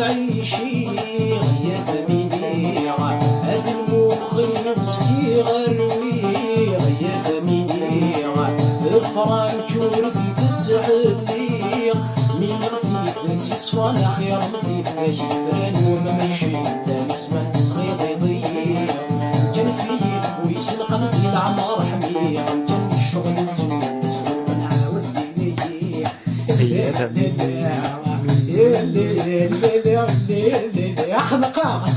تعيشي يا ثميني هاد المخي مسكي غروي يا ثميني الفرنجور في تسحلي من غثيث سيصفان خير مثيث جفران وما ماشي ثاني سمان صغير يضيع كان في الفويس القلب العمر حميع كان الشغل تنس ونعاوز لي يا ثميني يا خنقا